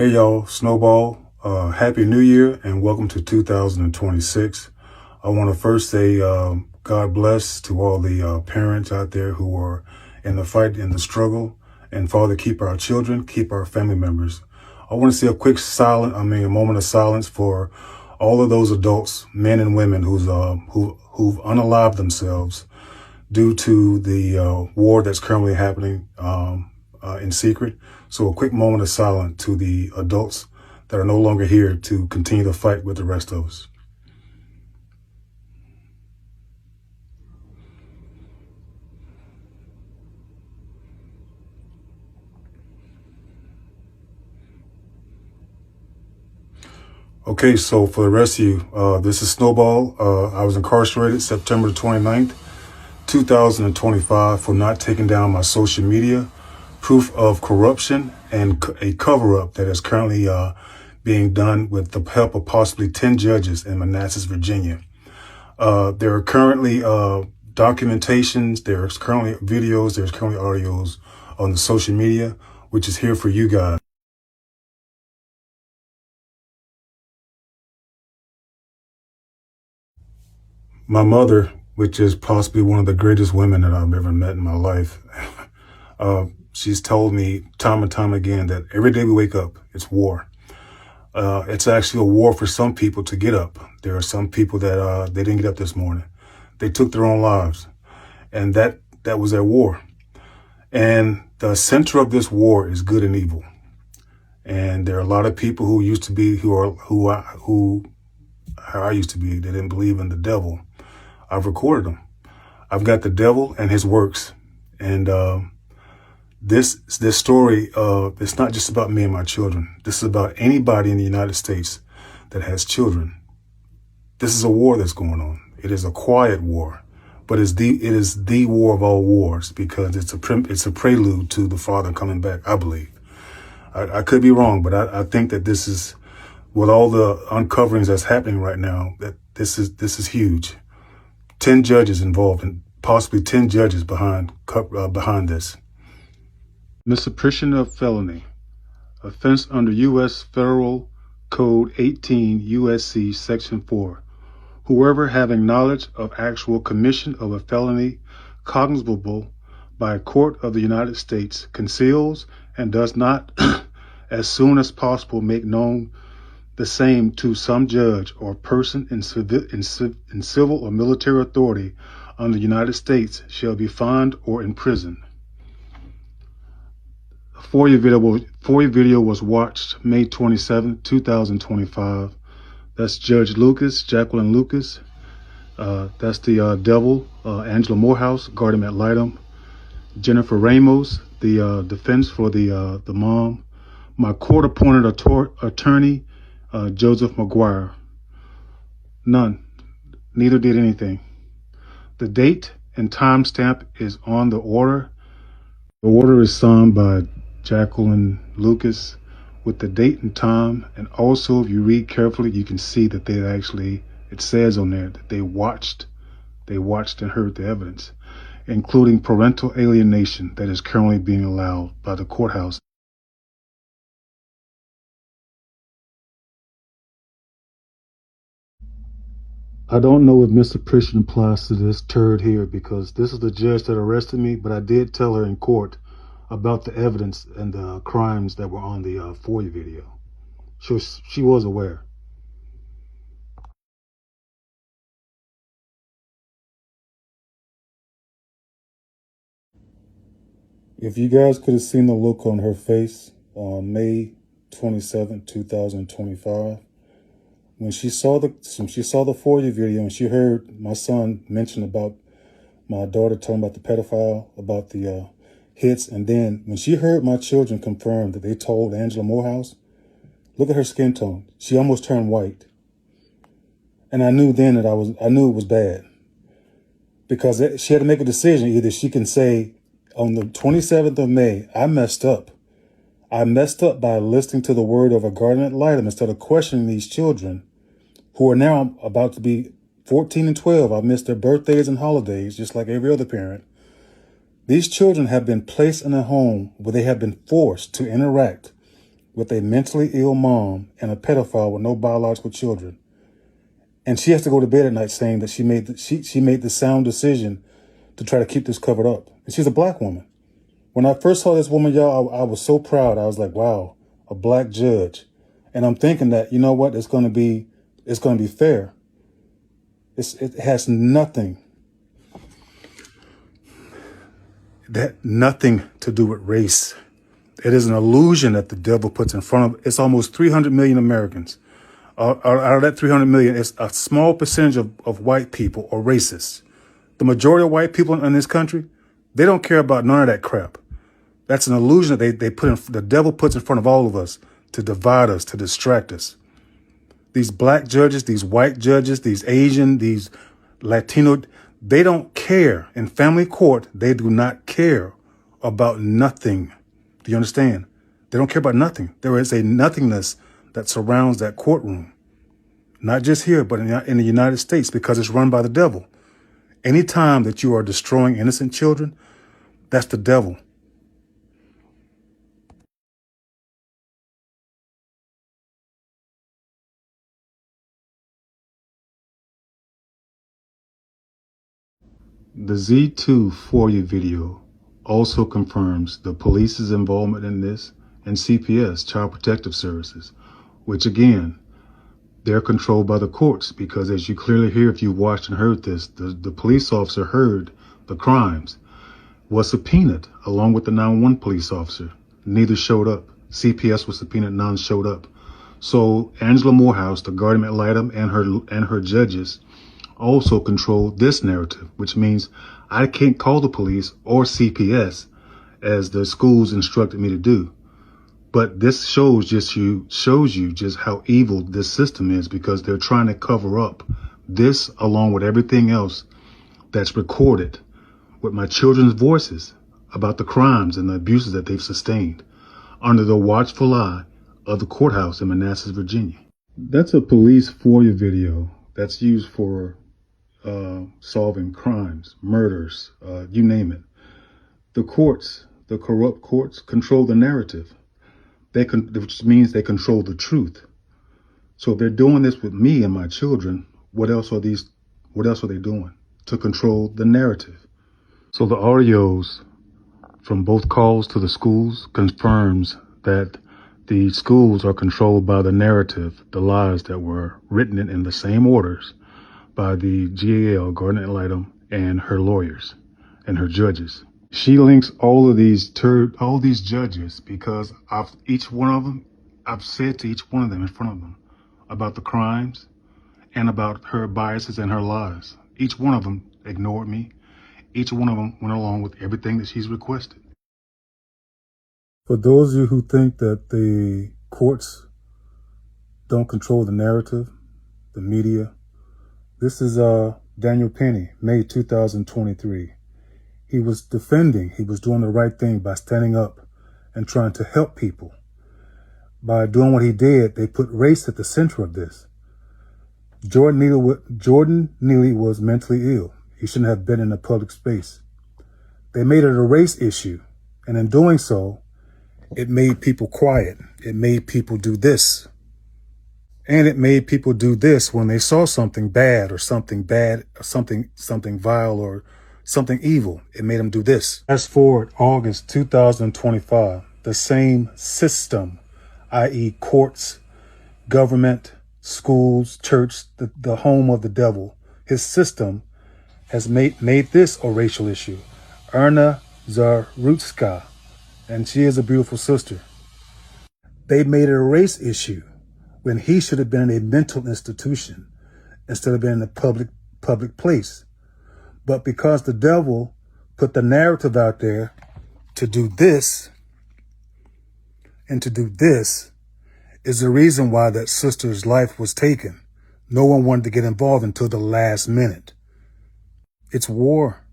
Hey y'all, Snowball, Happy New Year and welcome to 2026. I want to first say God bless to all the parents out there who are in the fight, in the struggle, and Father, keep our children, keep our family members. I want to say a moment of silence for all of those adults, men and women who've unalived themselves due to the war that's currently happening in secret. So a quick moment of silence to the adults that are no longer here to continue to fight with the rest of us. Okay, so for the rest of you, this is Snowball. I was incarcerated September 29th, 2025 for not taking down my social media, proof of corruption, and a cover-up that is currently being done with the help of possibly 10 judges in Manassas, Virginia. There are currently documentations, there's currently videos, there's currently audios on the social media, which is here for you guys. My mother, which is possibly one of the greatest women that I've ever met in my life, she's told me time and time again that every day we wake up, it's war. It's actually a war for some people to get up. There are some people that they didn't get up this morning. They took their own lives, and that was their war. And the center of this war is good and evil. And there are a lot of people who used to be, how I used to be, they didn't believe in the devil. I've recorded them. I've got the devil and his works. And this story, it's not just about me and my children. This is about anybody in the United States that has children. This is a war that's going on. It is a quiet war, but it is the war of all wars because it's a prelude to the Father coming back, I believe. I could be wrong, but I think that this is, with all the uncoverings that's happening right now, that this is huge. 10 judges involved, and possibly 10 judges behind this. Misprision of felony, offense under U.S. Federal Code 18 U.S.C. Section 4. Whoever having knowledge of actual commission of a felony cognizable by a court of the United States conceals and does not as soon as possible make known the same to some judge or person in civil or military authority under the United States shall be fined or imprisoned. A FOIA video was watched May 27, 2025. That's Judge Lucas, Jacqueline Lucas. That's the devil, Angela Morehouse, guarding ad litem. Jennifer Ramos, the defense for the mom. My court-appointed attorney, Joseph McGuire. None. Neither did anything. The date and timestamp is on the order. The order is signed by Jacqueline Lucas with the date and time. And also, if you read carefully, you can see that it says on there that they watched and heard the evidence, including parental alienation that is currently being allowed by the courthouse. I don't know if misprision applies to this turd here because this is the judge that arrested me, but I did tell her in court about the evidence and the crimes that were on the FOIA video. She was aware. If you guys could have seen the look on her face on May 27, 2025, when she saw the FOIA video and she heard my son mention about my daughter talking about the pedophile, about the hits, and then when she heard my children confirm that they told Angela Morehouse, look at her skin tone. She almost turned white. And I knew then that I knew it was bad. Because she had to make a decision. Either she can say, on the 27th of May, I messed up. I messed up by listening to the word of a guardian ad litem instead of questioning these children who are now about to be 14 and 12. I missed their birthdays and holidays, just like every other parent. These children have been placed in a home where they have been forced to interact with a mentally ill mom and a pedophile with no biological children. And she has to go to bed at night saying that she made the sound decision to try to keep this covered up. And she's a black woman. When I first saw this woman, y'all, I was so proud. I was like, wow, a black judge. And I'm thinking that, you know what, it's going to be fair. It has nothing to do with race. It is an illusion that the devil puts in front of. It's almost 300 million Americans. Out of that 300 million, it's a small percentage of white people or racists. The majority of white people in this country, they don't care about none of that crap. That's an illusion that the devil puts in front of all of us to divide us, to distract us. These black judges, these white judges, these Asian, these Latino, they don't care. In family court, they do not care about nothing. Do you understand? They don't care about nothing. There is a nothingness that surrounds that courtroom. Not just here, but in the United States, because it's run by the devil. Anytime that you are destroying innocent children, that's the devil. The Z2 FOIA video also confirms the police's involvement in this and CPS, Child Protective Services, which again, they're controlled by the courts because as you clearly hear if you watched and heard this, the police officer heard the crimes, was subpoenaed along with the 911 police officer. Neither showed up. CPS was subpoenaed, none showed up. So Angela Morehouse, the guardian ad litem, and her judges also control this narrative, which means I can't call the police or CPS as the schools instructed me to do. But this shows you just how evil this system is because they're trying to cover up this along with everything else that's recorded with my children's voices about the crimes and the abuses that they've sustained under the watchful eye of the courthouse in Manassas, Virginia. That's a police FOIA video that's used for solving crimes, murders, you name it. The courts, the corrupt courts, control the narrative. Which means they control the truth. So if they're doing this with me and my children, what else are they doing to control the narrative? So the audios from both calls to the schools confirms that the schools are controlled by the narrative, the lies that were written in the same orders by the GAL, guardian ad litem, and her lawyers and her judges. She links all these judges because each one of them, I've said to each one of them in front of them about the crimes and about her biases and her lies. Each one of them ignored me. Each one of them went along with everything that she's requested. For those of you who think that the courts don't control the narrative, the media, this is Daniel Penny, May 2023. He was doing the right thing by standing up and trying to help people. By doing what he did, they put race at the center of this. Jordan Neely was mentally ill. He shouldn't have been in a public space. They made it a race issue. And in doing so, it made people quiet. It made people do this. And it made people do this when they saw something bad or something vile or something evil. It made them do this. Fast forward August 2025, the same system, i.e. courts, government, schools, church, the home of the devil. His system has made this a racial issue. Erna Zarutska, and she is a beautiful sister. They made it a race issue when he should have been in a mental institution instead of being in a public place. But because the devil put the narrative out there to do this and to do this is the reason why that sister's life was taken. No one wanted to get involved until the last minute. It's war.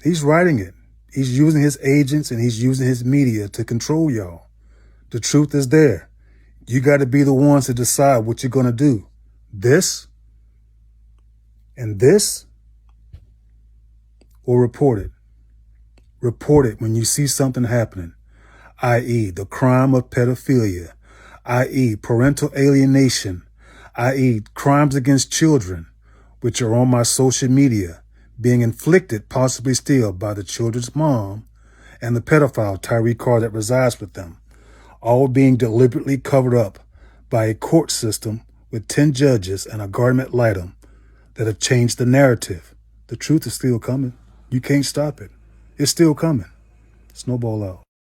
He's writing it. He's using his agents and he's using his media to control y'all. The truth is there. You got to be the ones to decide what you're going to do. This and this, or report it. Report it when you see something happening. i.e. the crime of pedophilia, i.e. parental alienation, i.e. crimes against children, which are on my social media, being inflicted possibly still by the children's mom and the pedophile Tyree Carr that resides with them, all being deliberately covered up by a court system with 10 judges and a guardian ad litem that have changed the narrative. The truth is still coming. You can't stop it. It's still coming. Snowball out.